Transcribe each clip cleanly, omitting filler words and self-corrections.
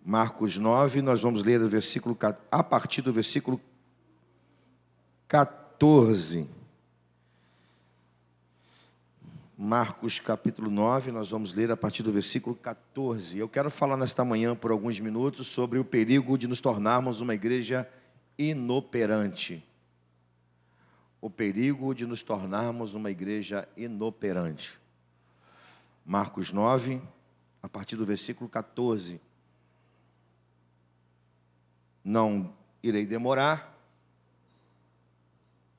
Marcos 9, nós vamos ler a partir do versículo 14. Marcos capítulo 9, nós vamos ler a partir do versículo 14. Eu quero falar nesta manhã por alguns minutos sobre o perigo de nos tornarmos uma igreja inoperante. O perigo de nos tornarmos uma igreja inoperante. Marcos 9, a partir do versículo 14. Não irei demorar,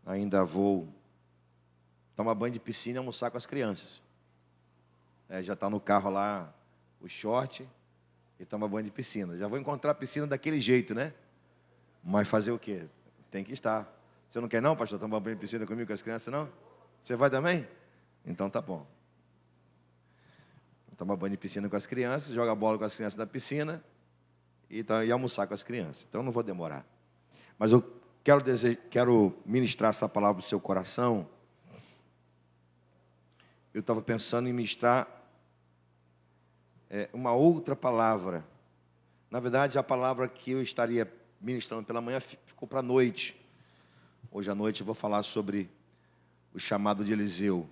ainda vou tomar banho de piscina e almoçar com as crianças. Já está no carro lá o short e toma banho de piscina. Já vou encontrar a piscina daquele jeito, né? Mas fazer o quê? Tem que estar. Você não quer não, pastor, tomar banho de piscina comigo, com as crianças, não? Você vai também? Então tá bom. Tomar banho de piscina com as crianças, joga bola com as crianças na piscina e almoçar com as crianças. Então não vou demorar. Mas eu quero ministrar essa palavra do seu coração. Eu estava pensando em ministrar uma outra palavra. Na verdade, a palavra que eu estaria ministrando pela manhã ficou para a noite. Hoje à noite eu vou falar sobre o chamado de Eliseu.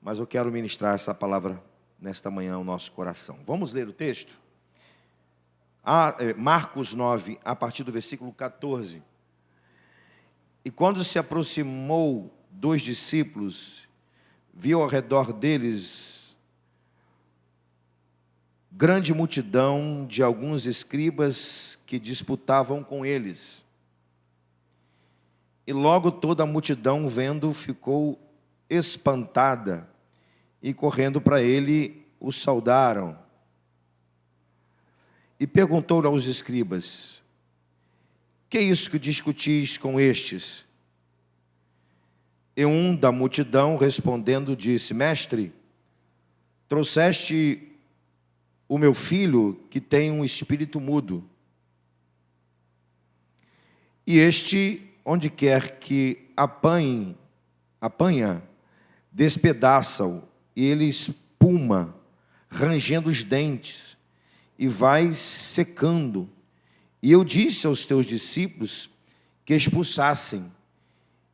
Mas eu quero ministrar essa palavra nesta manhã ao nosso coração. Vamos ler o texto? Marcos 9, a partir do versículo 14. E quando se aproximou dos discípulos, viu ao redor deles grande multidão de alguns escribas que disputavam com eles. E logo toda a multidão, vendo, ficou espantada e correndo para ele, o saudaram. E perguntou aos escribas: que é isso que discutis com estes? E um da multidão, respondendo, disse: mestre, trouxeste o meu filho que tem um espírito mudo. E este, onde quer que apanha, despedaça-o, e ele espuma, rangendo os dentes, e vai secando. E eu disse aos teus discípulos que expulsassem,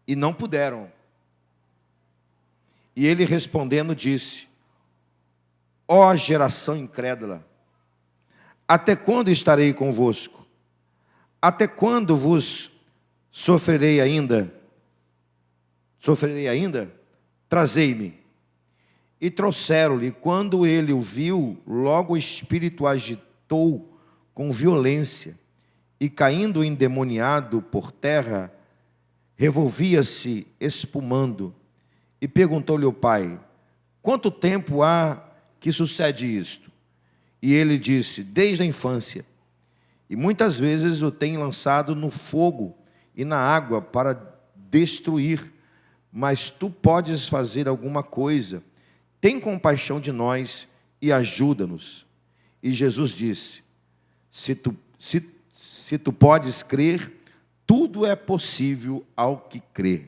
e não puderam. E ele respondendo disse: ó geração incrédula, até quando estarei convosco? Até quando vos sofrerei ainda? Trazei-me. E trouxeram-lhe. Quando ele o viu, logo o espírito agitou com violência, e caindo endemoniado por terra, revolvia-se espumando. E perguntou-lhe o pai: quanto tempo há que sucede isto? E ele disse: desde a infância. E muitas vezes o tem lançado no fogo e na água para destruir. Mas tu podes fazer alguma coisa. Tem compaixão de nós e ajuda-nos. E Jesus disse: se tu podes crer, tudo é possível ao que crê.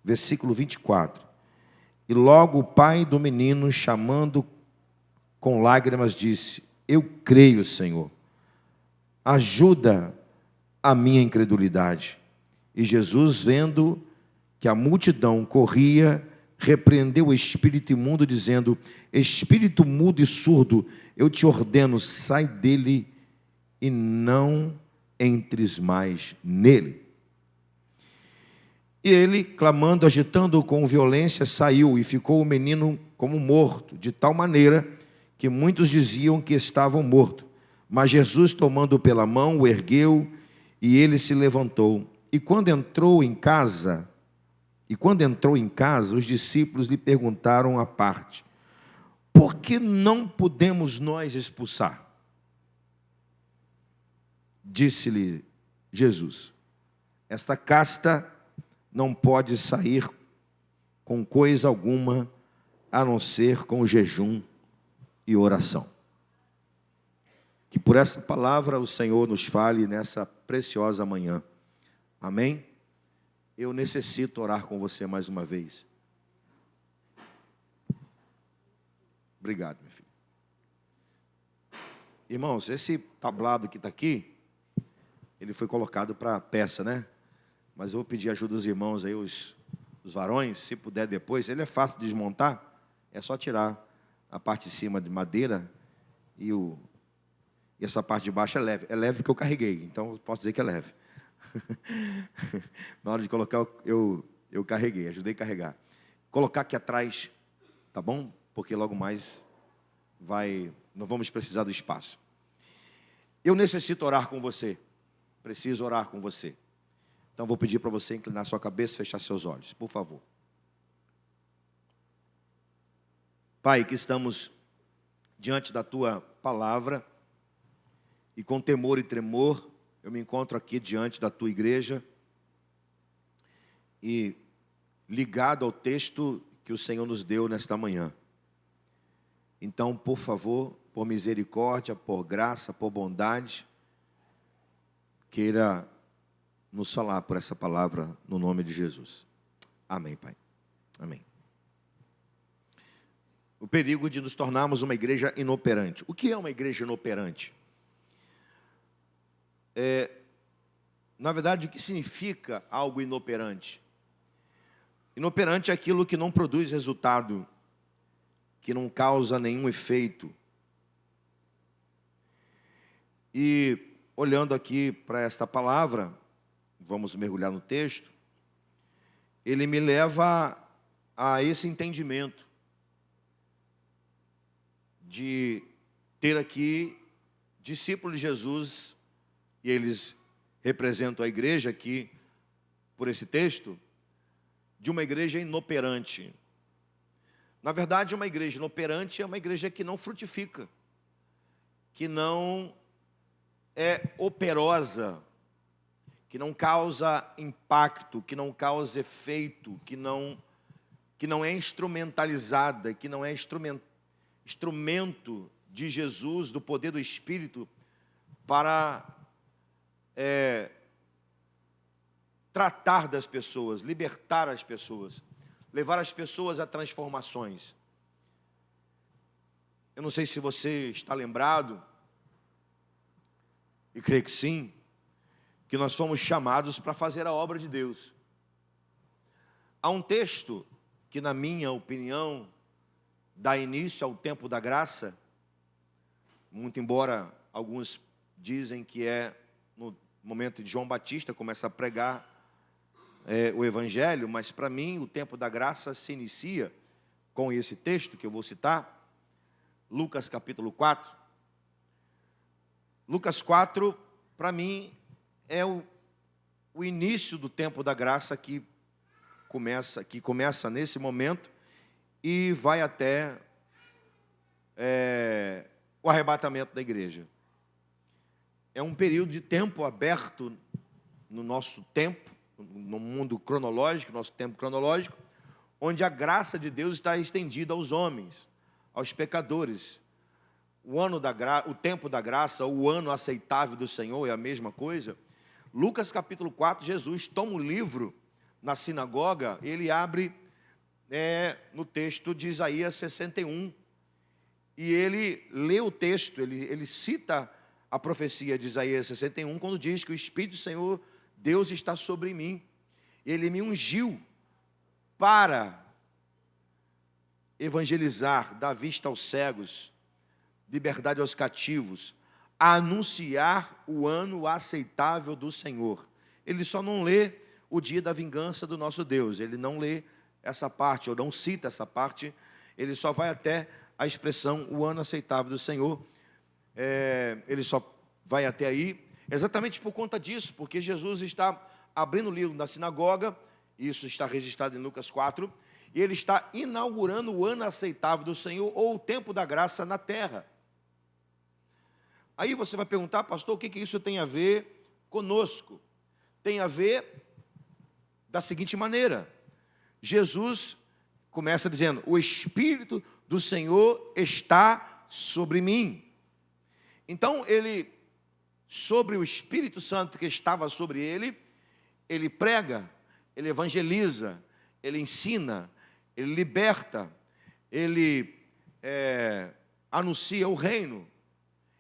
Versículo 24. E logo o pai do menino, chamando com lágrimas, disse: eu creio, Senhor, ajuda a minha incredulidade. E Jesus, vendo que a multidão corria, repreendeu o espírito imundo, dizendo: espírito mudo e surdo, eu te ordeno, sai dele e não entres mais nele. E ele, clamando, agitando-o com violência, saiu, e ficou o menino como morto, de tal maneira que muitos diziam que estavam mortos. Mas Jesus, tomando-o pela mão, o ergueu, e ele se levantou. E quando entrou em casa, os discípulos lhe perguntaram à parte: por que não podemos nós expulsar? Disse-lhe Jesus: esta casta não pode sair com coisa alguma, a não ser com jejum e oração. Que por essa palavra o Senhor nos fale nessa preciosa manhã. Amém? Eu necessito orar com você mais uma vez. Obrigado, meu filho. Irmãos, esse tablado que está aqui, ele foi colocado para peça, né? Mas eu vou pedir ajuda dos irmãos aí, os varões, se puder depois. Ele é fácil de desmontar, é só tirar a parte de cima de madeira e essa parte de baixo é leve. É leve porque eu carreguei, então eu posso dizer que é leve. Na hora de colocar, eu carreguei, ajudei a carregar. Colocar aqui atrás, tá bom? Porque logo mais não vamos precisar do espaço. Eu necessito orar com você. Preciso orar com você. Então vou pedir para você inclinar sua cabeça e fechar seus olhos, por favor. Pai, que estamos diante da tua palavra e com temor e tremor eu me encontro aqui diante da tua igreja e ligado ao texto que o Senhor nos deu nesta manhã. Então, por favor, por misericórdia, por graça, por bondade, queira nos falar por essa palavra no nome de Jesus. Amém, Pai. Amém. O perigo de nos tornarmos uma igreja inoperante. O que é uma igreja inoperante? Na verdade, o que significa algo inoperante? Inoperante é aquilo que não produz resultado, que não causa nenhum efeito. E olhando aqui para esta palavra, vamos mergulhar no texto, ele me leva a esse entendimento de ter aqui discípulos de Jesus, e eles representam a igreja aqui, por esse texto, de uma igreja inoperante. Na verdade, uma igreja inoperante é uma igreja que não frutifica, que não é operosa, que não causa impacto, que não causa efeito, que não é instrumentalizada, que não é instrumento de Jesus, do poder do Espírito, para tratar das pessoas, libertar as pessoas, levar as pessoas a transformações. Eu não sei se você está lembrado, e creio que sim, que nós fomos chamados para fazer a obra de Deus. Há um texto que, na minha opinião, dá início ao tempo da graça, muito embora alguns dizem que é no momento de João Batista começa a pregar o Evangelho, mas para mim o tempo da graça se inicia com esse texto que eu vou citar, Lucas capítulo 4. Lucas 4, para mim, é o início do tempo da graça que começa nesse momento e vai até o arrebatamento da igreja. É um período de tempo aberto no nosso tempo, no mundo cronológico, nosso tempo cronológico, onde a graça de Deus está estendida aos homens, aos pecadores. O tempo da graça, o ano aceitável do Senhor é a mesma coisa. Lucas capítulo 4, Jesus toma o livro na sinagoga, ele abre no texto de Isaías 61, e ele lê o texto, ele cita a profecia de Isaías 61, quando diz que o Espírito do Senhor, Deus está sobre mim, ele me ungiu para evangelizar, dar vista aos cegos, liberdade aos cativos, a anunciar o ano aceitável do Senhor. Ele só não lê o dia da vingança do nosso Deus, ele não lê essa parte, ou não cita essa parte, ele só vai até a expressão, o ano aceitável do Senhor, ele só vai até aí, exatamente por conta disso, porque Jesus está abrindo o livro da sinagoga, isso está registrado em Lucas 4, e ele está inaugurando o ano aceitável do Senhor, ou o tempo da graça na terra. Aí você vai perguntar, pastor, o que isso tem a ver conosco? Tem a ver da seguinte maneira, Jesus começa dizendo, o Espírito do Senhor está sobre mim. Então, sobre o Espírito Santo que estava sobre ele prega, ele evangeliza, ele ensina, ele liberta, ele anuncia o reino.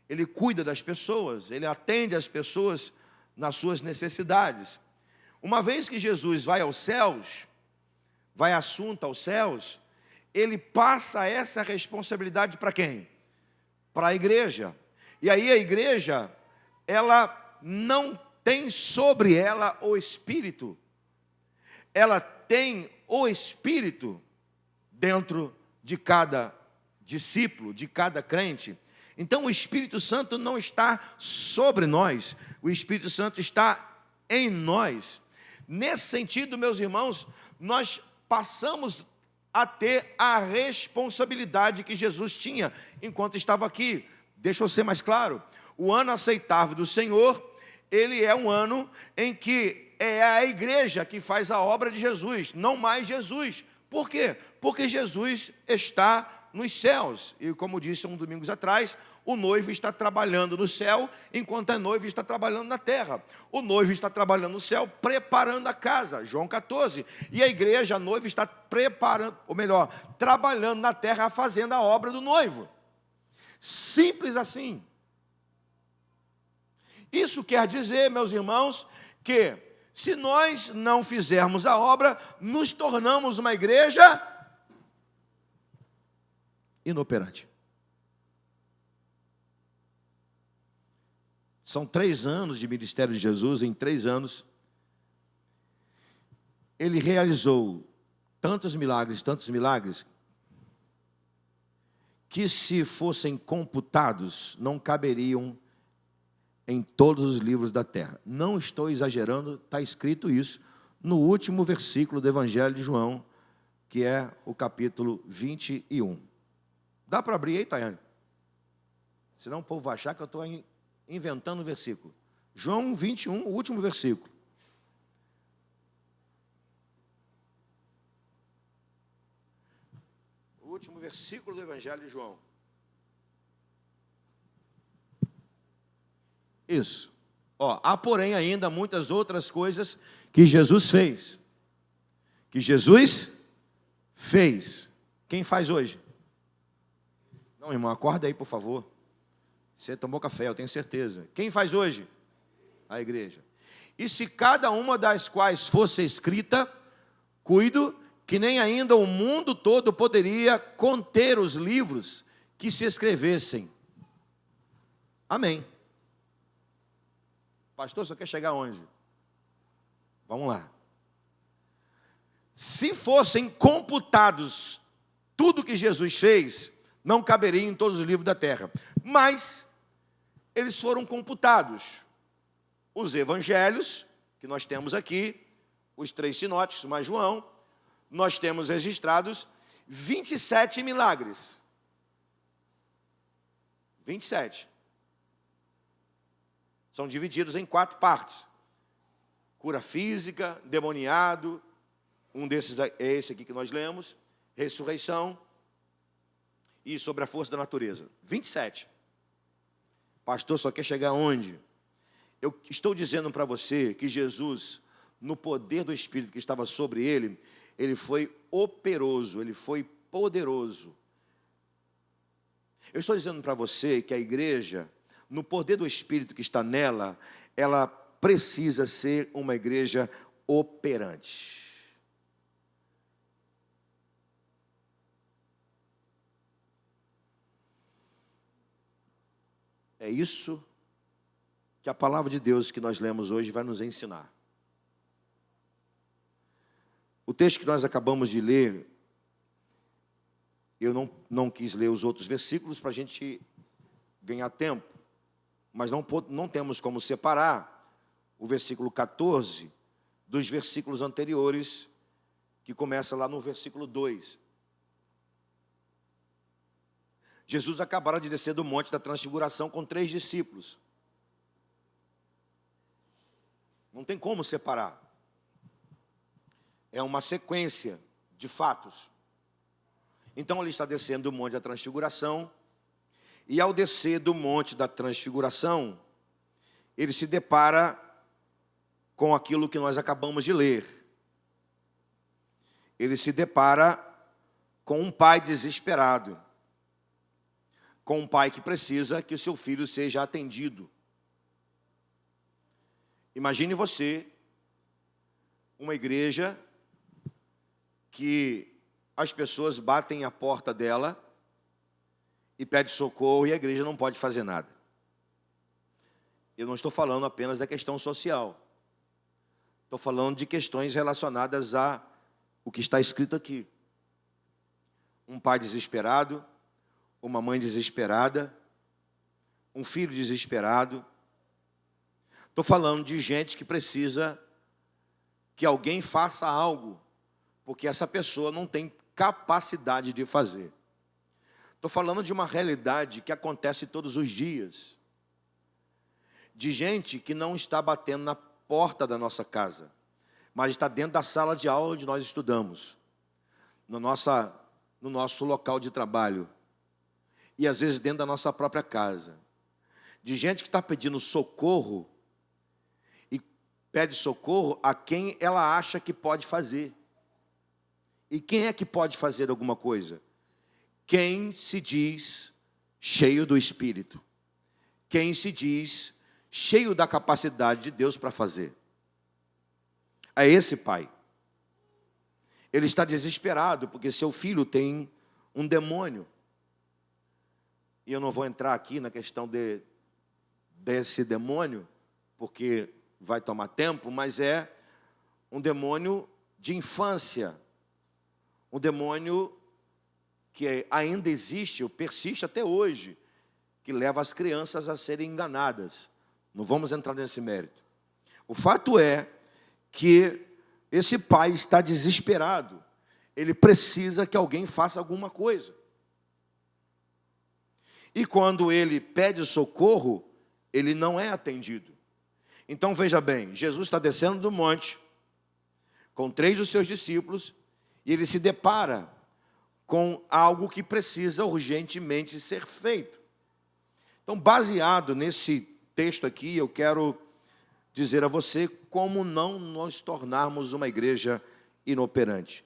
Ele cuida das pessoas, ele atende as pessoas nas suas necessidades. Uma vez que Jesus vai aos céus, vai assunto aos céus, ele passa essa responsabilidade para quem? Para a igreja. E aí a igreja, ela não tem sobre ela o Espírito. Ela tem o Espírito dentro de cada discípulo, de cada crente. Então o Espírito Santo não está sobre nós, o Espírito Santo está em nós. Nesse sentido, meus irmãos, nós passamos a ter a responsabilidade que Jesus tinha enquanto estava aqui. Deixa eu ser mais claro, o ano aceitável do Senhor, ele é um ano em que é a igreja que faz a obra de Jesus, não mais Jesus. Por quê? Porque Jesus está nos céus, e como disse um domingos atrás, o noivo está trabalhando no céu, enquanto a noiva está trabalhando na terra. O noivo está trabalhando no céu, preparando a casa, João 14, e a igreja, a noiva, está preparando, ou melhor, trabalhando na terra, fazendo a obra do noivo. Simples assim. Isso quer dizer, meus irmãos, que se nós não fizermos a obra, nos tornamos uma igreja inoperante. São 3 anos de ministério de Jesus. Em 3 anos, ele realizou tantos milagres, que se fossem computados, não caberiam em todos os livros da terra. Não estou exagerando, está escrito isso no último versículo do Evangelho de João, que é o capítulo 21. Dá para abrir aí, Tayane? Senão o povo vai achar que eu estou inventando o versículo. João 21, o último versículo. O último versículo do Evangelho de João. Isso. Há, porém, ainda muitas outras coisas que Jesus fez. Quem faz hoje? Não, irmão, acorda aí, por favor. Você tomou café, eu tenho certeza. Quem faz hoje? A igreja. E se cada uma das quais fosse escrita, cuido que nem ainda o mundo todo poderia conter os livros que se escrevessem. Amém. Pastor, você quer chegar onde? Vamos lá. Se fossem computados tudo que Jesus fez, não caberia em todos os livros da terra. Mas eles foram computados. Os evangelhos, que nós temos aqui, os 3 sinóticos, mais João, nós temos registrados 27 milagres. 27. São divididos em 4 partes. Cura física, endemoniado, um desses é esse aqui que nós lemos, ressurreição e sobre a força da natureza. 27. Pastor, só quer chegar onde? Eu estou dizendo para você que Jesus, no poder do Espírito que estava sobre ele, ele foi operoso, ele foi poderoso. Eu estou dizendo para você que a igreja, no poder do Espírito que está nela, ela precisa ser uma igreja operante. É isso que a palavra de Deus que nós lemos hoje vai nos ensinar. O texto que nós acabamos de ler, eu não quis ler os outros versículos para a gente ganhar tempo, mas não temos como separar o versículo 14 dos versículos anteriores, que começa lá no versículo 2. Jesus acabara de descer do monte da transfiguração com 3 discípulos. Não tem como separar. É uma sequência de fatos. Então ele está descendo do monte da transfiguração, e ao descer do monte da transfiguração, ele se depara com aquilo que nós acabamos de ler. Ele se depara com um pai desesperado. com um pai que precisa que o seu filho seja atendido. Imagine você, uma igreja que as pessoas batem a porta dela e pedem socorro e a igreja não pode fazer nada. Eu não estou falando apenas da questão social. Estou falando de questões relacionadas a o que está escrito aqui. Um pai desesperado, uma mãe desesperada, um filho desesperado. Estou falando de gente que precisa que alguém faça algo, porque essa pessoa não tem capacidade de fazer. Estou falando de uma realidade que acontece todos os dias. De gente que não está batendo na porta da nossa casa, mas está dentro da sala de aula onde nós estudamos, no nosso local de trabalho, e às vezes dentro da nossa própria casa. De gente que está pedindo socorro, e pede socorro a quem ela acha que pode fazer. E quem é que pode fazer alguma coisa? Quem se diz cheio do Espírito. Quem se diz cheio da capacidade de Deus para fazer. É esse pai. Ele está desesperado porque seu filho tem um demônio. E eu não vou entrar aqui na questão desse demônio, porque vai tomar tempo, mas é um demônio de infância. Um demônio que ainda existe, ou persiste até hoje, que leva as crianças a serem enganadas. Não vamos entrar nesse mérito. O fato é que esse pai está desesperado. Ele precisa que alguém faça alguma coisa. E quando ele pede socorro, ele não é atendido. Então veja bem, Jesus está descendo do monte com 3 dos seus discípulos e ele se depara com algo que precisa urgentemente ser feito. Então, baseado nesse texto aqui, eu quero dizer a você como não nos tornarmos uma igreja inoperante.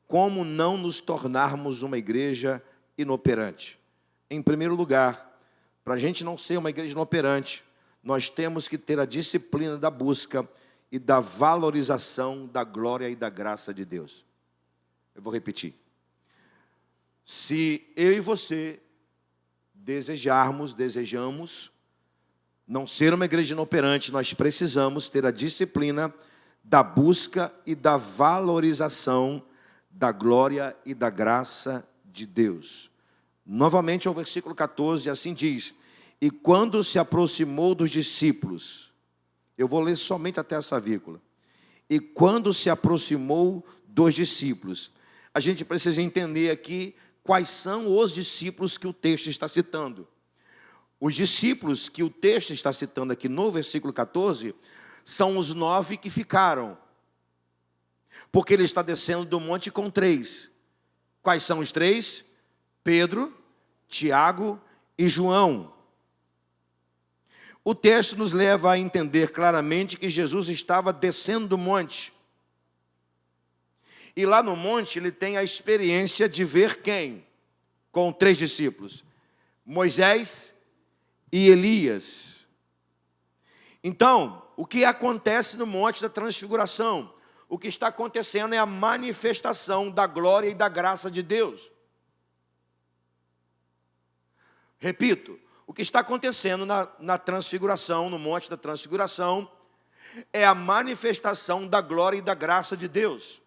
Como não nos tornarmos uma igreja inoperante. Em primeiro lugar, para a gente não ser uma igreja inoperante, nós temos que ter a disciplina da busca e da valorização da glória e da graça de Deus. Eu vou repetir. Se eu e você desejamos não ser uma igreja inoperante, nós precisamos ter a disciplina da busca e da valorização da glória e da graça de Deus. Novamente, ao versículo 14, assim diz: e quando se aproximou dos discípulos, eu vou ler somente até essa vírgula, e quando se aproximou dos discípulos, a gente precisa entender aqui quais são os discípulos que o texto está citando. Os discípulos que o texto está citando aqui no versículo 14, são os 9 que ficaram. Porque ele está descendo do monte com 3. Quais são os 3? Pedro, Tiago e João. O texto nos leva a entender claramente que Jesus estava descendo do monte. E lá no monte ele tem a experiência de ver quem? Com 3 discípulos. Moisés e Elias. Então, o que acontece no monte da transfiguração? O que está acontecendo é a manifestação da glória e da graça de Deus. Repito, o que está acontecendo na transfiguração, no monte da transfiguração, é a manifestação da glória e da graça de Deus.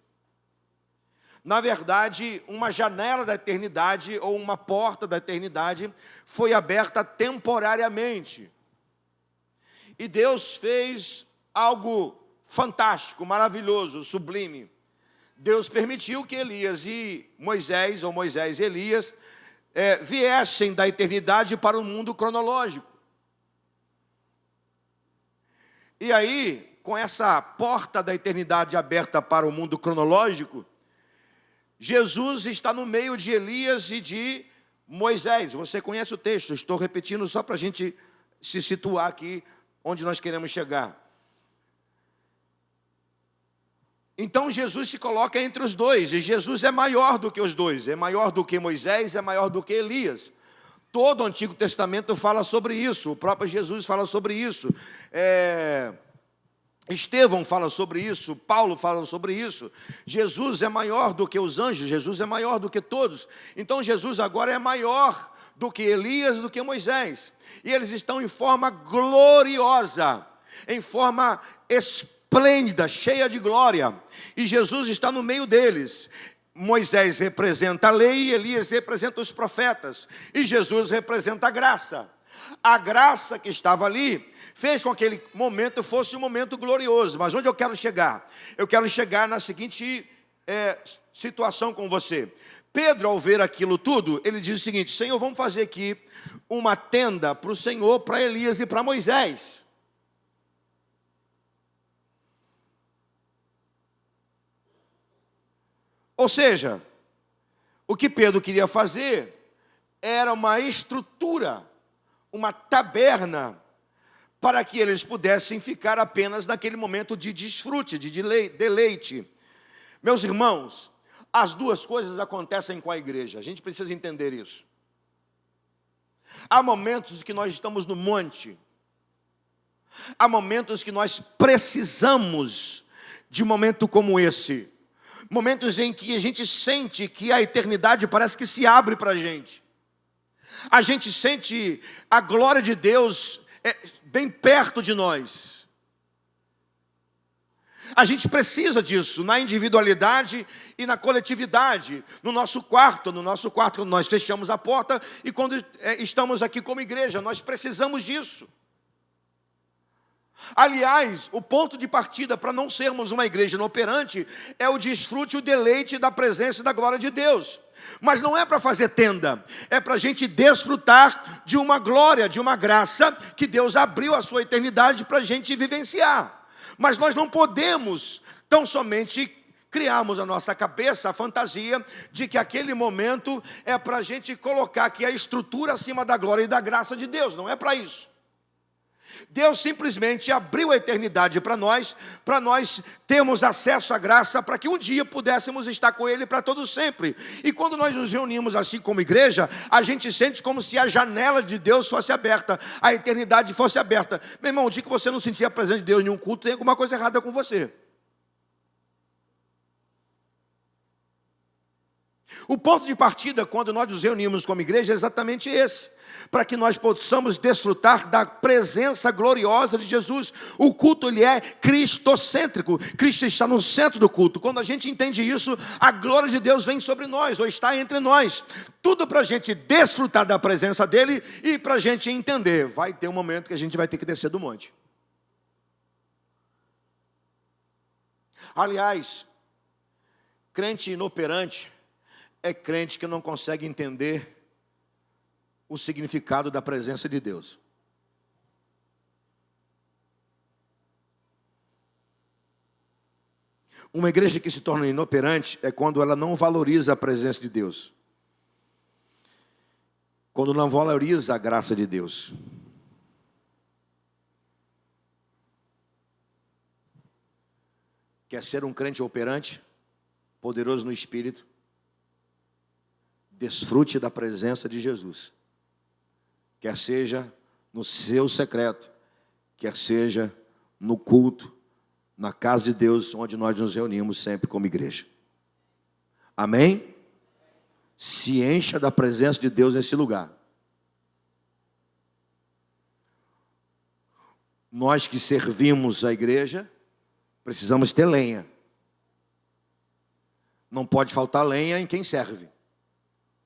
Na verdade, uma janela da eternidade ou uma porta da eternidade foi aberta temporariamente. E Deus fez algo fantástico, maravilhoso, sublime. Deus permitiu que Elias e Moisés, ou Moisés e Elias, viessem da eternidade para o mundo cronológico. E aí, com essa porta da eternidade aberta para o mundo cronológico, Jesus está no meio de Elias e de Moisés. Você conhece o texto, estou repetindo só para a gente se situar aqui onde nós queremos chegar. Então Jesus se coloca entre os dois, e Jesus é maior do que os dois, é maior do que Moisés, é maior do que Elias. Todo o Antigo Testamento fala sobre isso, o próprio Jesus fala sobre isso, Estevão fala sobre isso, Paulo fala sobre isso. Jesus é maior do que os anjos, Jesus é maior do que todos. Então Jesus agora é maior do que Elias, do que Moisés. E eles estão em forma gloriosa, em forma esplêndida, cheia de glória. E Jesus está no meio deles. Moisés representa a lei, Elias representa os profetas. E Jesus representa a graça. A graça que estava ali fez com que aquele momento fosse um momento glorioso. Mas onde eu quero chegar? Eu quero chegar na seguinte situação com você. Pedro, ao ver aquilo tudo, ele diz o seguinte: Senhor, vamos fazer aqui uma tenda para o Senhor, para Elias e para Moisés. Ou seja, o que Pedro queria fazer era uma estrutura, uma taberna, para que eles pudessem ficar apenas naquele momento de desfrute, de deleite. Meus irmãos, as duas coisas acontecem com a igreja, a gente precisa entender isso. Há momentos que nós estamos no monte, há momentos que nós precisamos de um momento como esse, momentos em que a gente sente que a eternidade parece que se abre para a gente sente a glória de Deus bem perto de nós. A gente precisa disso na individualidade e na coletividade, no nosso quarto, quando nós fechamos a porta e quando estamos aqui como igreja, nós precisamos disso. Aliás, o ponto de partida para não sermos uma igreja inoperante é o desfrute, o deleite da presença e da glória de Deus. Mas não é para fazer tenda, é para a gente desfrutar de uma glória, de uma graça que Deus abriu a sua eternidade para a gente vivenciar. Mas nós não podemos tão somente criarmos na nossa cabeça a fantasia de que aquele momento é para a gente colocar aqui a estrutura acima da glória e da graça de Deus. Não é para isso. Deus simplesmente abriu a eternidade para nós termos acesso à graça, para que um dia pudéssemos estar com Ele para todo sempre. E quando nós nos reunimos assim como igreja, a gente sente como se a janela de Deus fosse aberta, a eternidade fosse aberta. Meu irmão, o dia que você não sentir a presença de Deus em um culto, tem alguma coisa errada com você. O ponto de partida, quando nós nos reunimos como igreja, é exatamente esse: para que nós possamos desfrutar da presença gloriosa de Jesus. O culto, ele é cristocêntrico. Cristo está no centro do culto. Quando a gente entende isso, a glória de Deus vem sobre nós, ou está entre nós. Tudo para a gente desfrutar da presença dele e para a gente entender. Vai ter um momento que a gente vai ter que descer do monte. Aliás, crente inoperante é crente que não consegue entender o significado da presença de Deus. Uma igreja que se torna inoperante é quando ela não valoriza a presença de Deus, quando não valoriza a graça de Deus. Quer ser um crente operante, poderoso no Espírito? Desfrute da presença de Jesus. Quer seja no seu secreto, quer seja no culto, na casa de Deus, onde nós nos reunimos sempre como igreja. Amém? Se encha da presença de Deus nesse lugar. Nós que servimos a igreja, precisamos ter lenha. Não pode faltar lenha em quem serve.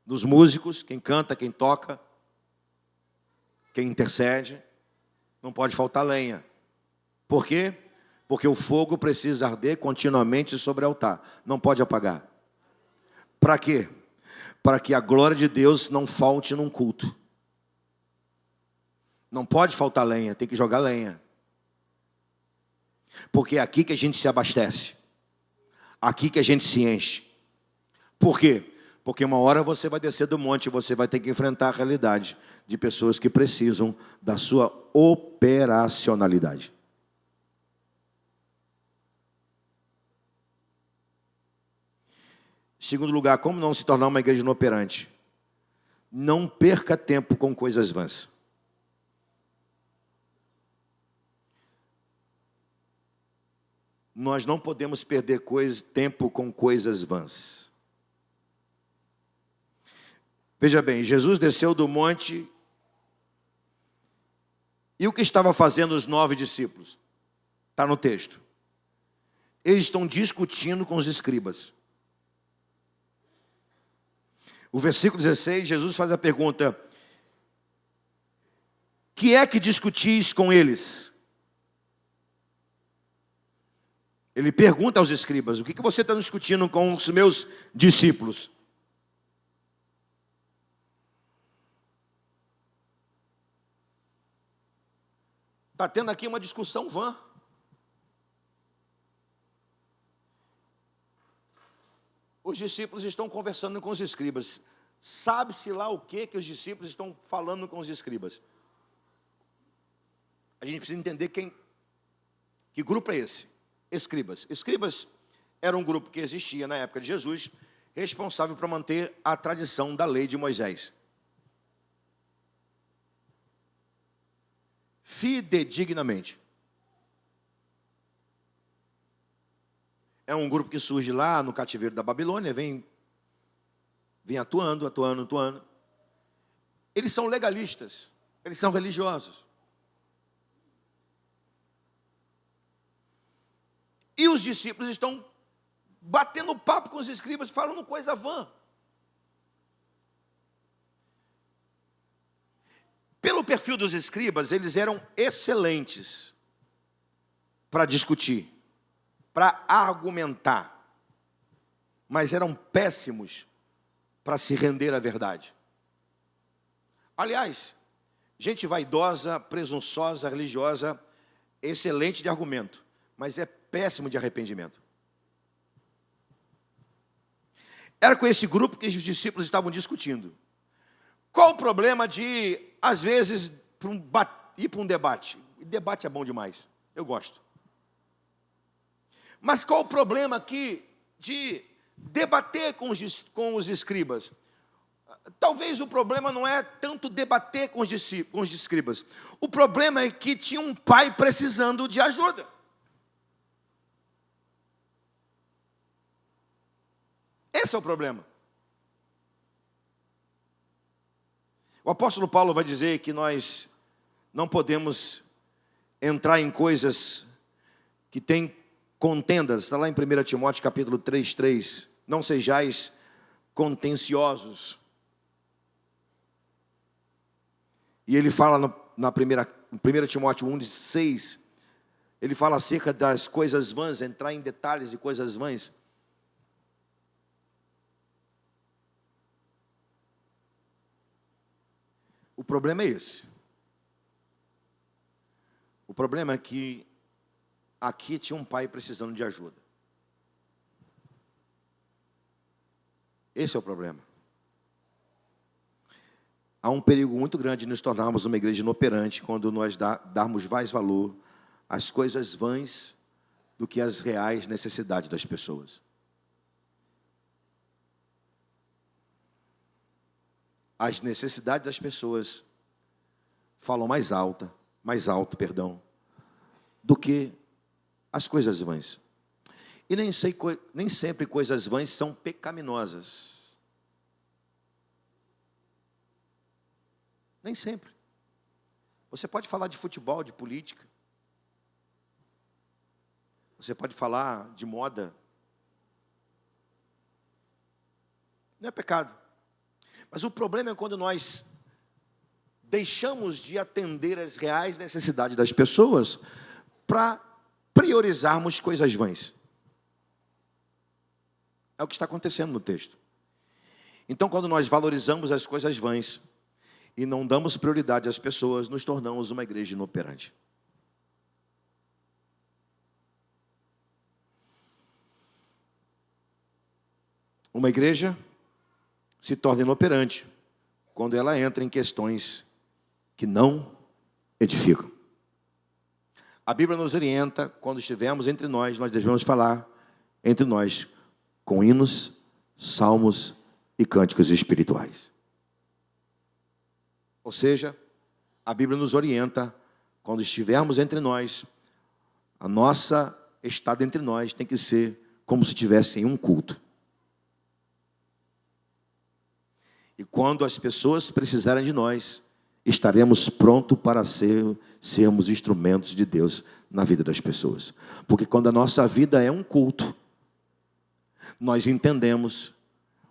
Dos músicos, quem canta, quem toca, quem intercede, não pode faltar lenha. Por quê? Porque o fogo precisa arder continuamente sobre o altar, não pode apagar. Para quê? Para que a glória de Deus não falte num culto. Não pode faltar lenha, tem que jogar lenha. Porque é aqui que a gente se abastece, aqui que a gente se enche. Por quê? Porque uma hora você vai descer do monte e você vai ter que enfrentar a realidade de pessoas que precisam da sua operacionalidade. Segundo lugar, como não se tornar uma igreja inoperante? Não perca tempo com coisas vãs. Nós não podemos perder tempo com coisas vãs. Veja bem, Jesus desceu do monte, e o que estava fazendo os 9 discípulos? Está no texto. Eles estão discutindo com os escribas. O versículo 16, Jesus faz a pergunta: que é que discutis com eles? Ele pergunta aos escribas: o que você está discutindo com os meus discípulos? Está tendo aqui uma discussão vã. Os discípulos estão conversando com os escribas. Sabe-se lá o que os discípulos estão falando com os escribas. A gente precisa entender que grupo é esse? Escribas. Escribas era um grupo que existia na época de Jesus, responsável por manter a tradição da lei de Moisés. Fidedignamente. É um grupo que surge lá no cativeiro da Babilônia, vem atuando. Eles são legalistas, eles são religiosos. E os discípulos estão batendo papo com os escribas, falando coisa vã. Pelo perfil dos escribas, eles eram excelentes para discutir, para argumentar, mas eram péssimos para se render à verdade. Aliás, gente vaidosa, presunçosa, religiosa, excelente de argumento, mas é péssimo de arrependimento. Era com esse grupo que os discípulos estavam discutindo. Qual o problema de, às vezes, ir para um debate? Debate é bom demais, eu gosto. Mas qual o problema aqui de debater com os escribas? Talvez o problema não é tanto debater com os escribas. O problema é que tinha um pai precisando de ajuda. Esse é o problema. O apóstolo Paulo vai dizer que nós não podemos entrar em coisas que têm contendas. Está lá em 1 Timóteo capítulo 3:3. Não sejais contenciosos. E ele fala em 1 Timóteo 1:6, ele fala acerca das coisas vãs, entrar em detalhes de coisas vãs. O problema é esse. O problema é que aqui tinha um pai precisando de ajuda. Esse é o problema. Há um perigo muito grande de nos tornarmos uma igreja inoperante quando nós darmos mais valor às coisas vãs do que às reais necessidades das pessoas. As necessidades das pessoas falam mais alto, do que as coisas vãs. E nem sempre coisas vãs são pecaminosas. Nem sempre. Você pode falar de futebol, de política. Você pode falar de moda. Não é pecado. Mas o problema é quando nós deixamos de atender às reais necessidades das pessoas para priorizarmos coisas vãs. É o que está acontecendo no texto. Então, quando nós valorizamos as coisas vãs e não damos prioridade às pessoas, nos tornamos uma igreja inoperante. Uma igreja se torna inoperante quando ela entra em questões que não edificam. A Bíblia nos orienta, quando estivermos entre nós devemos falar entre nós com hinos, salmos e cânticos espirituais. Ou seja, a Bíblia nos orienta, quando estivermos entre nós, a nossa estada entre nós tem que ser como se tivesse em um culto. E quando as pessoas precisarem de nós, estaremos prontos para sermos instrumentos de Deus na vida das pessoas. Porque quando a nossa vida é um culto, nós entendemos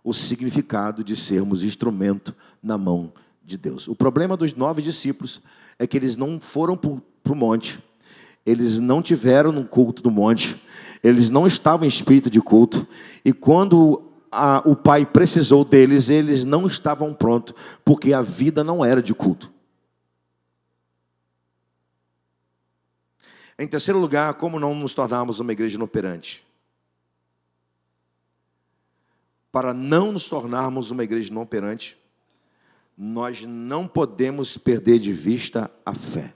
o significado de sermos instrumento na mão de Deus. O problema dos 9 discípulos é que eles não foram para o monte, eles não tiveram no culto do monte, eles não estavam em espírito de culto, e quando o Pai precisou deles, eles não estavam prontos, porque a vida não era de culto. Em terceiro lugar, como não nos tornarmos uma igreja inoperante? Para não nos tornarmos uma igreja inoperante, nós não podemos perder de vista a fé.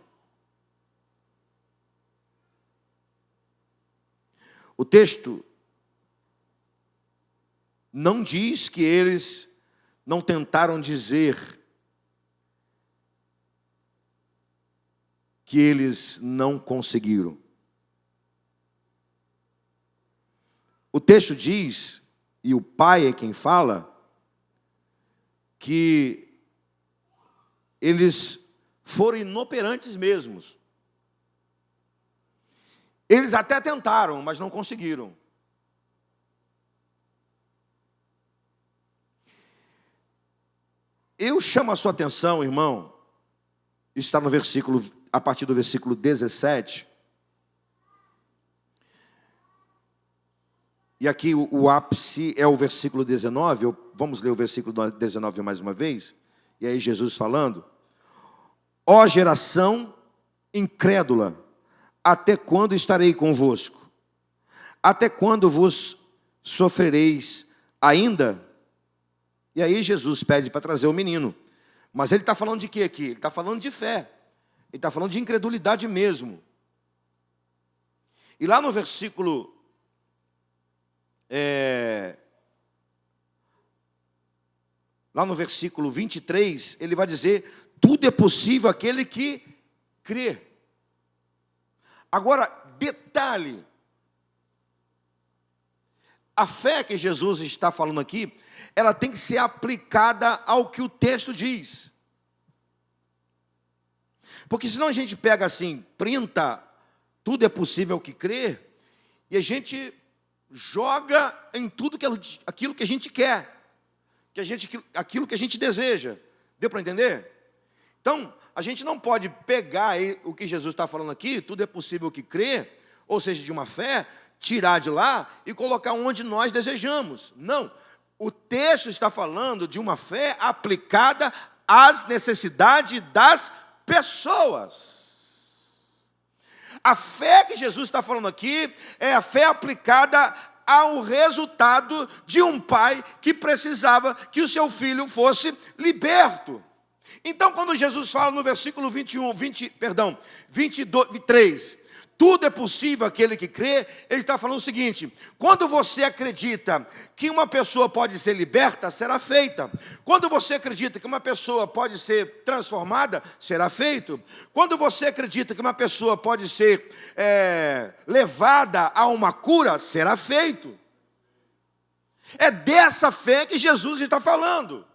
O texto não diz que eles não tentaram dizer que eles não conseguiram. O texto diz, e o Pai é quem fala, que eles foram inoperantes mesmos. Eles até tentaram, mas não conseguiram. Eu chamo a sua atenção, irmão, está no versículo, a partir do versículo 17. E aqui o ápice é o versículo 19. Vamos ler o versículo 19 mais uma vez. E aí Jesus falando: ó geração incrédula, até quando estarei convosco? Até quando vos sofrereis ainda? E aí Jesus pede para trazer o menino. Mas ele está falando de quê aqui? Ele está falando de fé. Ele está falando de incredulidade mesmo. E lá no versículo lá no versículo 23, ele vai dizer: tudo é possível àquele que crê. Agora, detalhe, a fé que Jesus está falando aqui, ela tem que ser aplicada ao que o texto diz. Porque senão a gente pega assim, printa, tudo é possível que crê, e a gente joga em tudo aquilo que a gente quer, aquilo que a gente deseja. Deu para entender? Então, a gente não pode pegar o que Jesus está falando aqui, tudo é possível que crê, ou seja, de uma fé, tirar de lá e colocar onde nós desejamos. Não, o texto está falando de uma fé aplicada às necessidades das pessoas. A fé que Jesus está falando aqui é a fé aplicada ao resultado de um pai que precisava que o seu filho fosse liberto. Então, quando Jesus fala no versículo 23, tudo é possível àquele que crê, ele está falando o seguinte: quando você acredita que uma pessoa pode ser liberta, será feita. Quando você acredita que uma pessoa pode ser transformada, será feito. Quando você acredita que uma pessoa pode ser levada a uma cura, será feito. É dessa fé que Jesus está falando.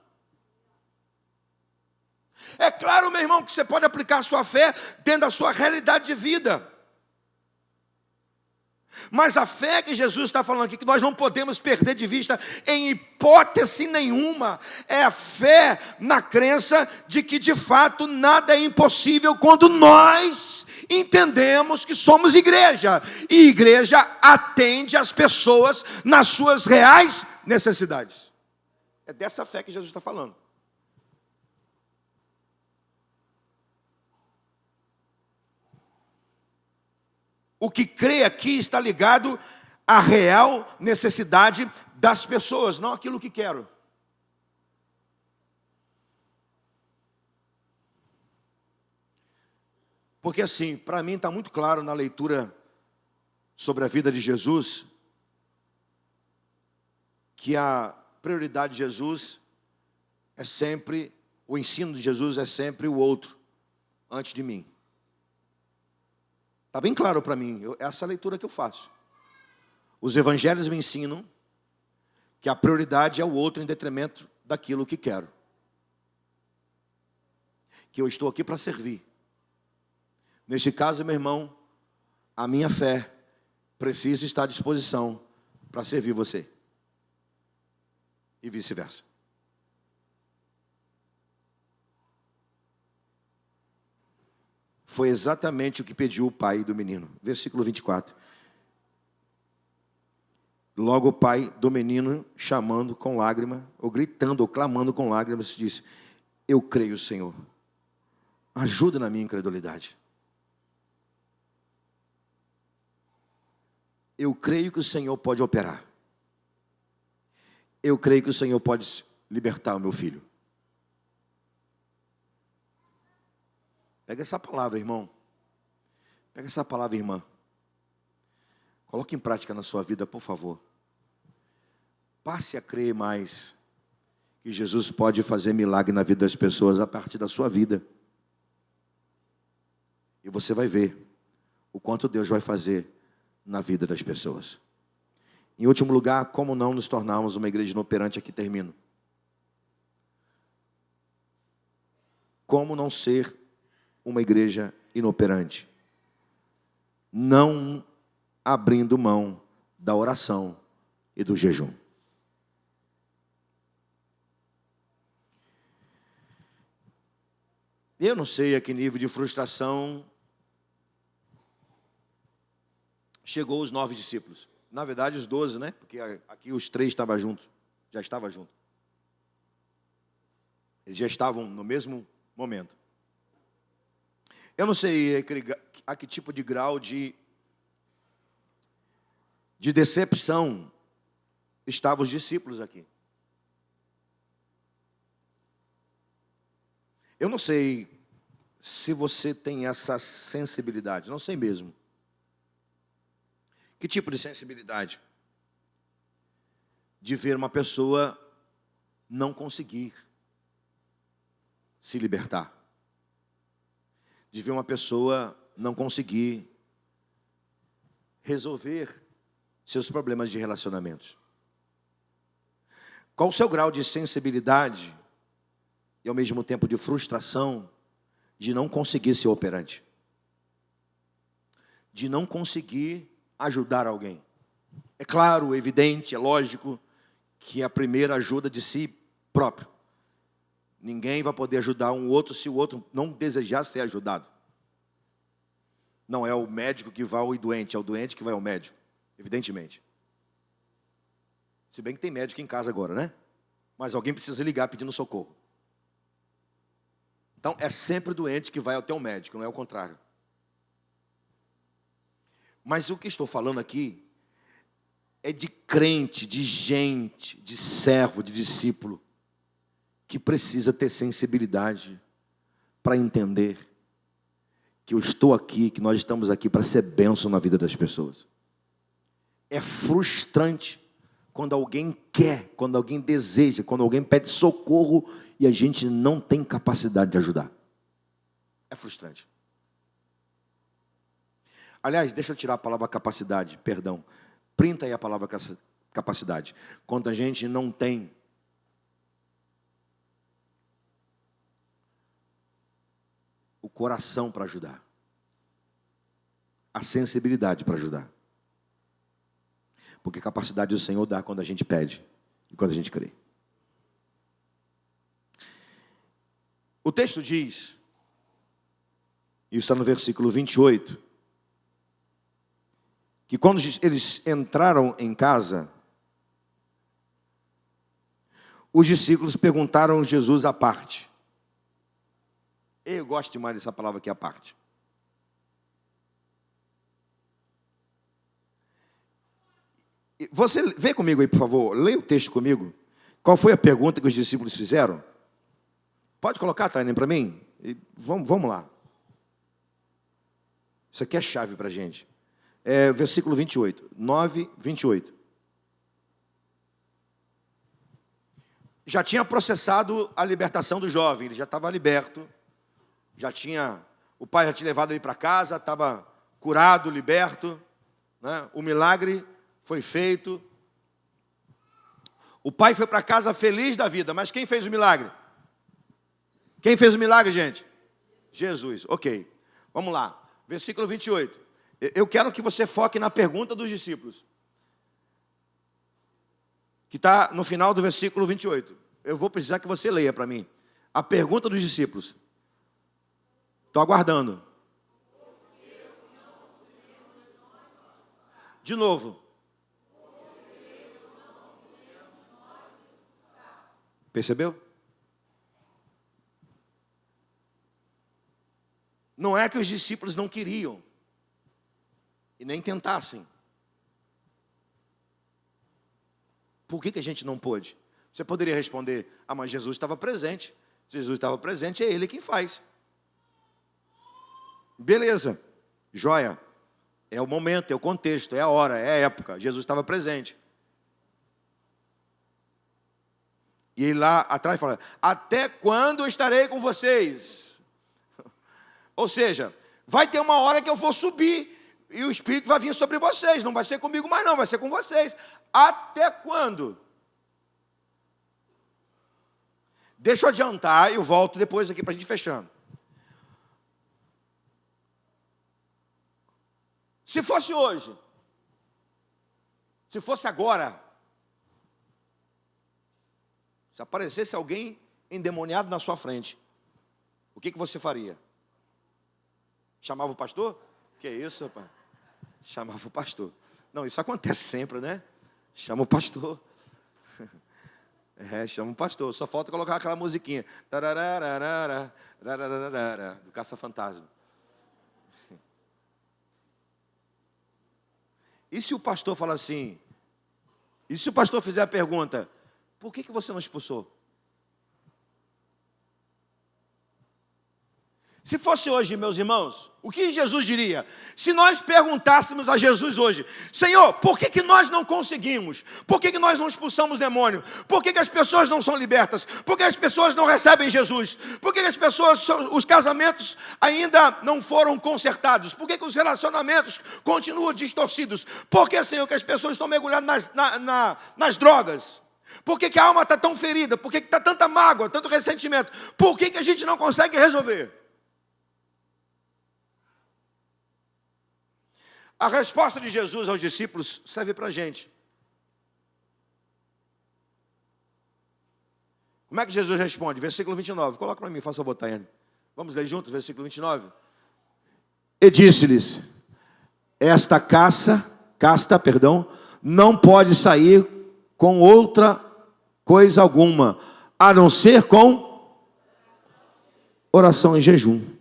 É claro, meu irmão, que você pode aplicar a sua fé dentro da sua realidade de vida. Mas a fé que Jesus está falando aqui, que nós não podemos perder de vista em hipótese nenhuma, é a fé na crença de que de fato nada é impossível quando nós entendemos que somos igreja. E igreja atende as pessoas nas suas reais necessidades. É dessa fé que Jesus está falando. O que crê aqui está ligado à real necessidade das pessoas, não aquilo que quero. Porque assim, para mim está muito claro na leitura sobre a vida de Jesus, que a prioridade de Jesus é sempre o ensino de Jesus é sempre o outro antes de mim. Está bem claro para mim, essa leitura que eu faço. Os evangelhos me ensinam que a prioridade é o outro em detrimento daquilo que quero. Que eu estou aqui para servir. Neste caso, meu irmão, a minha fé precisa estar à disposição para servir você. E vice-versa. Foi exatamente o que pediu o pai do menino. Versículo 24. Logo o pai do menino, chamando com lágrima, ou gritando, ou clamando com lágrimas, disse: eu creio, Senhor. Ajuda na minha incredulidade. Eu creio que o Senhor pode operar. Eu creio que o Senhor pode libertar o meu filho. Pega essa palavra, irmão. Pega essa palavra, irmã. Coloque em prática na sua vida, por favor. Passe a crer mais que Jesus pode fazer milagre na vida das pessoas a partir da sua vida. E você vai ver o quanto Deus vai fazer na vida das pessoas. Em último lugar, como não nos tornarmos uma igreja inoperante? Aqui termino. Como não ser uma igreja inoperante? Não abrindo mão da oração e do jejum. Eu não sei a que nível de frustração chegou os 9 discípulos. Na verdade, os 12, né? Porque aqui os 3 estavam juntos. Já estavam juntos. Eles já estavam no mesmo momento. Eu não sei a que tipo de grau de decepção estavam os discípulos aqui. Eu não sei se você tem essa sensibilidade, não sei mesmo. Que tipo de sensibilidade? De ver uma pessoa não conseguir se libertar. De ver uma pessoa não conseguir resolver seus problemas de relacionamentos. Qual o seu grau de sensibilidade e ao mesmo tempo de frustração de não conseguir ser operante? De não conseguir ajudar alguém. É claro, evidente, é lógico que a primeira ajuda de si próprio. Ninguém vai poder ajudar um outro se o outro não desejar ser ajudado. Não é o médico que vai ao doente, é o doente que vai ao médico, evidentemente. Se bem que tem médico em casa agora, né? Mas alguém precisa ligar pedindo socorro. Então, é sempre o doente que vai até o médico, não é o contrário. Mas o que estou falando aqui é de crente, de gente, de servo, de discípulo, que precisa ter sensibilidade para entender que eu estou aqui, que nós estamos aqui para ser bênção na vida das pessoas. É frustrante quando alguém quer, quando alguém deseja, quando alguém pede socorro e a gente não tem capacidade de ajudar. É frustrante. Aliás, deixa eu tirar a palavra capacidade, perdão. Printa aí a palavra capacidade. Quando a gente não tem o coração para ajudar. A sensibilidade para ajudar. Porque capacidade o Senhor dá quando a gente pede e quando a gente crê. O texto diz, isso está no versículo 28, que quando eles entraram em casa, os discípulos perguntaram a Jesus à parte. Eu gosto demais dessa palavra aqui, à parte. Você vê comigo aí, por favor, leia o texto comigo. Qual foi a pergunta que os discípulos fizeram? Pode colocar, Tânia, para mim? Vamos lá. Isso aqui é chave para a gente. Versículo 28. 9, 28. já tinha processado a libertação do jovem, ele já estava liberto, o pai já tinha levado ele para casa, estava curado, liberto, né? O milagre foi feito. O pai foi para casa feliz da vida, mas quem fez o milagre? Quem fez o milagre, gente? Jesus. Ok, vamos lá. Versículo 28. Eu quero que você foque na pergunta dos discípulos, que está no final do versículo 28. Eu vou precisar que você leia para mim. A pergunta dos discípulos. Estou aguardando. De novo. Percebeu? Não é que os discípulos não queriam e nem tentassem. Por que a gente não pôde? Você poderia responder: ah, mas Jesus estava presente. Jesus estava presente, é Ele quem faz. Beleza, joia. É o momento, é o contexto, é a hora, é a época. Jesus estava presente. E ele lá atrás fala: até quando eu estarei com vocês? Ou seja, vai ter uma hora que eu vou subir e o Espírito vai vir sobre vocês. Não vai ser comigo mais não, vai ser com vocês. Até quando? Deixa eu adiantar e eu volto depois aqui para a gente fechando. Se fosse hoje, se fosse agora, se aparecesse alguém endemoniado na sua frente, o que você faria? Chamava o pastor? Que é isso, rapaz? Chamava o pastor. Não, isso acontece sempre, né? Chama o pastor. Chama o pastor. Só falta colocar aquela musiquinha do Caça-Fantasma. E se o pastor falar assim? E se o pastor fizer a pergunta: por que você não expulsou? Se fosse hoje, meus irmãos, o que Jesus diria? Se nós perguntássemos a Jesus hoje: Senhor, por que nós não conseguimos? Por que nós não expulsamos demônio? Por que as pessoas não são libertas? Por que as pessoas não recebem Jesus? Por que as pessoas, os casamentos ainda não foram consertados? Por que os relacionamentos continuam distorcidos? Por que, Senhor, que as pessoas estão mergulhadas nas drogas? Por que a alma está tão ferida? Por que está tanta mágoa, tanto ressentimento? Por que a gente não consegue resolver? A resposta de Jesus aos discípulos serve para a gente. Como é que Jesus responde? Versículo 29. Coloca para mim, faça favor, Taiane. Vamos ler juntos, versículo 29. E disse-lhes: esta casta, não pode sair com outra coisa alguma, a não ser com oração e jejum.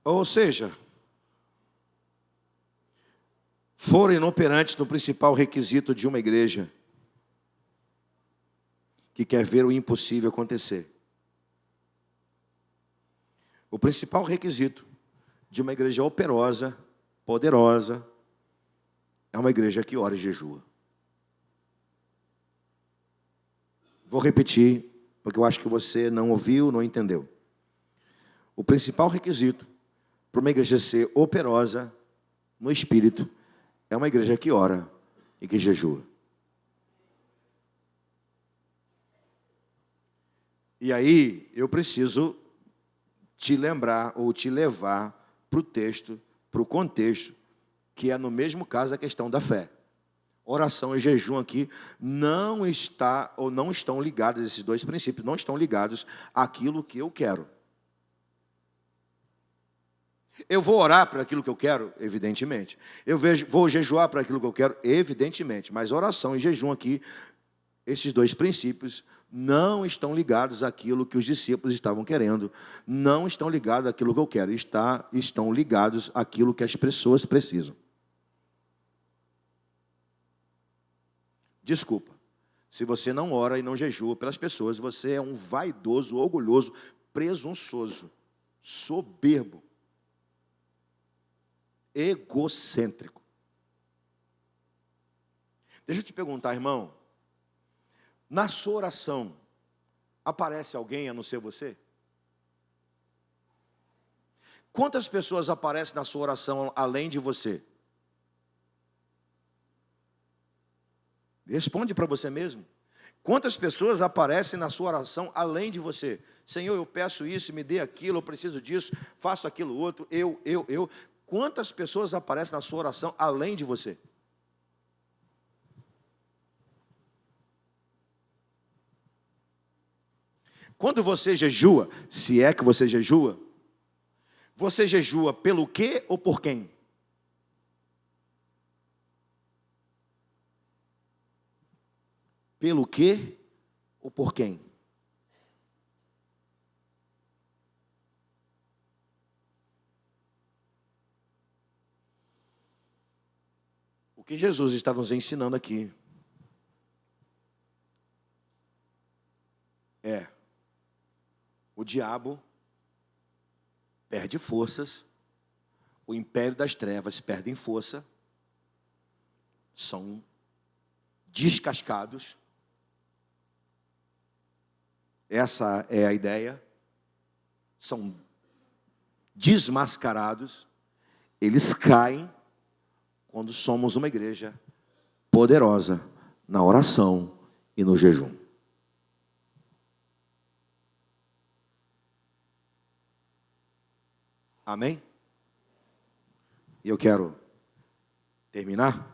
Ou seja, foram inoperantes no principal requisito de uma igreja que quer ver o impossível acontecer. O principal requisito de uma igreja operosa, poderosa, é uma igreja que ora e jejua. Vou repetir, porque eu acho que você não ouviu, não entendeu. O principal requisito para uma igreja ser operosa no Espírito é uma igreja que ora e que jejua. E aí eu preciso te lembrar ou te levar para o texto, para o contexto, que é no mesmo caso a questão da fé. Oração e jejum aqui não estão ligados, esses dois princípios não estão ligados àquilo que eu quero. Eu vou orar para aquilo que eu quero? Evidentemente. Vou jejuar para aquilo que eu quero? Evidentemente. Mas oração e jejum aqui, esses dois princípios, não estão ligados àquilo que os discípulos estavam querendo. Não estão ligados àquilo que eu quero. Estão ligados àquilo que as pessoas precisam. Desculpa. Se você não ora e não jejua pelas pessoas, você é um vaidoso, orgulhoso, presunçoso. soberbo, egocêntrico. Deixa eu te perguntar, irmão, na sua oração, aparece alguém a não ser você? Quantas pessoas aparecem na sua oração além de você? Responde para você mesmo. Quantas pessoas aparecem na sua oração além de você? Senhor, eu peço isso, me dê aquilo, eu preciso disso, faço aquilo outro, eu. Quantas pessoas aparecem na sua oração além de você? Quando você jejua, se é que você jejua pelo quê ou por quem? Pelo quê ou por quem? O que Jesus está nos ensinando aqui é: o diabo perde forças, o império das trevas perde força, são descascados. Essa é a ideia. São desmascarados. Eles caem quando somos uma igreja poderosa na oração e no jejum. Amém? E eu quero terminar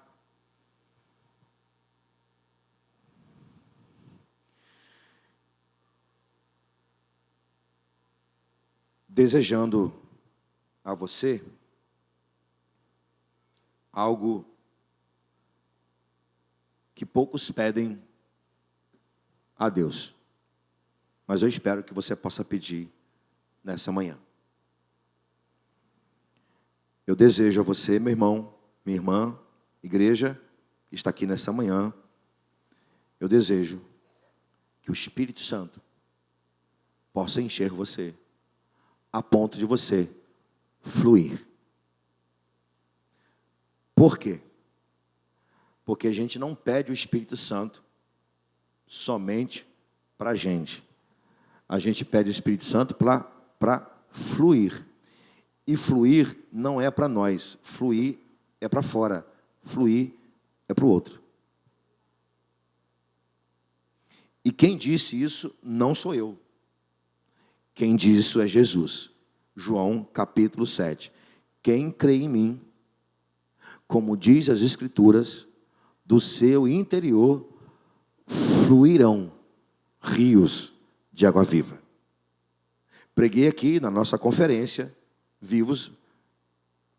desejando a você algo que poucos pedem a Deus, mas eu espero que você possa pedir nessa manhã. Eu desejo a você, meu irmão, minha irmã, igreja, que está aqui nessa manhã, eu desejo que o Espírito Santo possa encher você, a ponto de você fluir. Por quê? Porque a gente não pede o Espírito Santo somente para a gente. A gente pede o Espírito Santo para fluir. E fluir não é para nós, fluir é para fora, fluir é para o outro. E quem disse isso não sou eu. Quem diz isso é Jesus. João capítulo 7. Quem crê em mim, como diz as Escrituras, do seu interior fluirão rios de água viva. Preguei aqui na nossa conferência Vivos,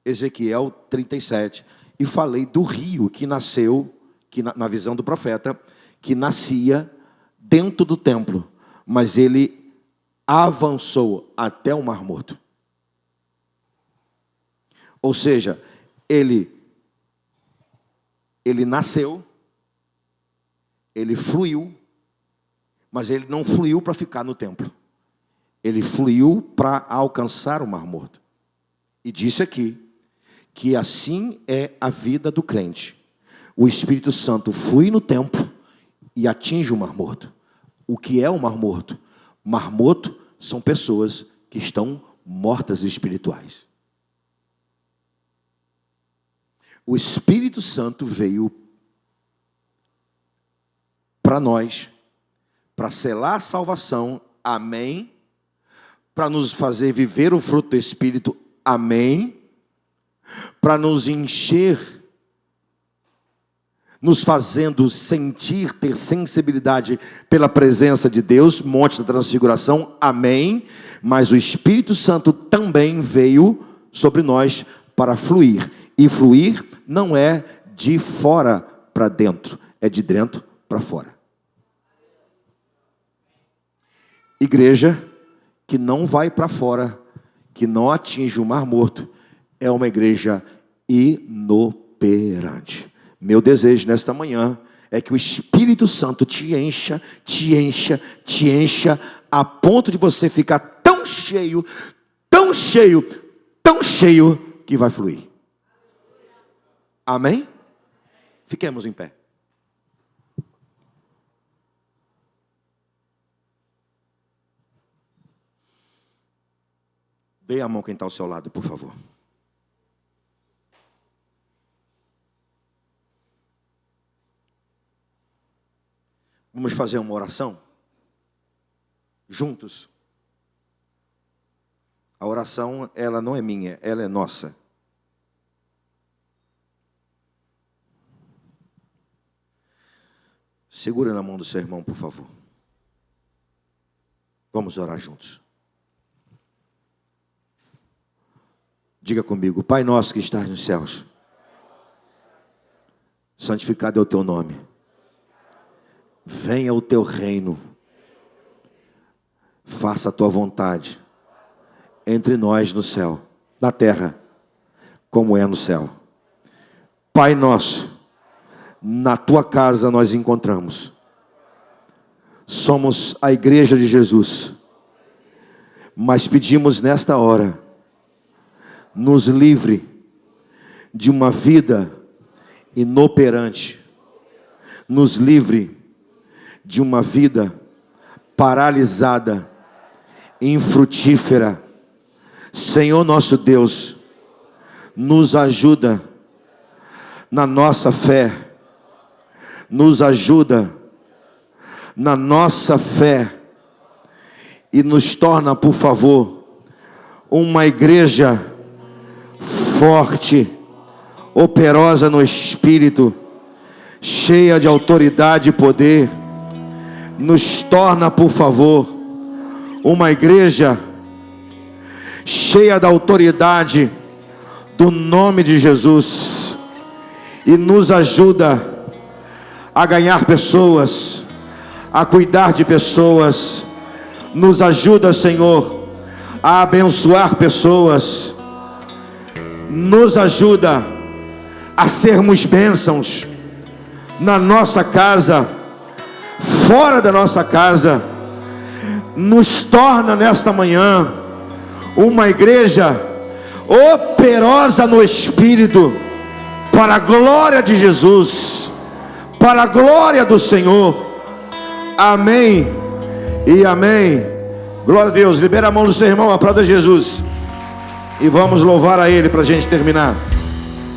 Ezequiel 37, e falei do rio que nasceu, que na visão do profeta, que nascia dentro do templo, mas ele avançou até o Mar Morto. Ou seja, ele nasceu, ele fluiu, mas ele não fluiu para ficar no templo. Ele fluiu para alcançar o Mar Morto. E disse aqui que assim é a vida do crente. O Espírito Santo flui no templo e atinge o Mar Morto. O que é o Mar Morto? Mar Morto são pessoas que estão mortas espirituais. O Espírito Santo veio para nós, para selar a salvação, amém, para nos fazer viver o fruto do Espírito, amém, para nos encher, nos fazendo sentir, ter sensibilidade pela presença de Deus, Monte da Transfiguração, amém, mas o Espírito Santo também veio sobre nós para fluir, e fluir não é de fora para dentro, é de dentro para fora. Igreja que não vai para fora, que não atinge o Mar Morto, é uma igreja inoperante. Meu desejo nesta manhã é que o Espírito Santo te encha, te encha, te encha, a ponto de você ficar tão cheio tão cheio que vai fluir. Amém? Fiquemos em pé. Dê a mão quem está ao seu lado, por favor. Vamos fazer uma oração? Juntos. A oração, ela não é minha, ela é nossa. Segura na mão do seu irmão, por favor. Vamos orar juntos. Diga comigo: Pai nosso que estás nos céus, santificado é o teu nome. Venha o teu reino. Faça a tua vontade entre nós no céu, na terra, como é no céu. Pai nosso, na tua casa nós encontramos. Somos a igreja de Jesus. Mas pedimos nesta hora, nos livre de uma vida inoperante. Nos livre de uma vida paralisada, infrutífera. Senhor nosso Deus, nos ajuda na nossa fé. Nos ajuda na nossa fé. E nos torna, por favor, uma igreja forte, operosa no Espírito, cheia de autoridade e poder. Nos torna, por favor, uma igreja cheia da autoridade do nome de Jesus. E nos ajuda a ganhar pessoas, a cuidar de pessoas. Nos ajuda, Senhor, a abençoar pessoas. Nos ajuda a sermos bênçãos na nossa casa, fora da nossa casa. Nos torna nesta manhã uma igreja operosa no Espírito, para a glória de Jesus, para a glória do Senhor. Amém e amém. Glória a Deus. Libera a mão do seu irmão, aplauda Jesus. E vamos louvar a Ele para a gente terminar.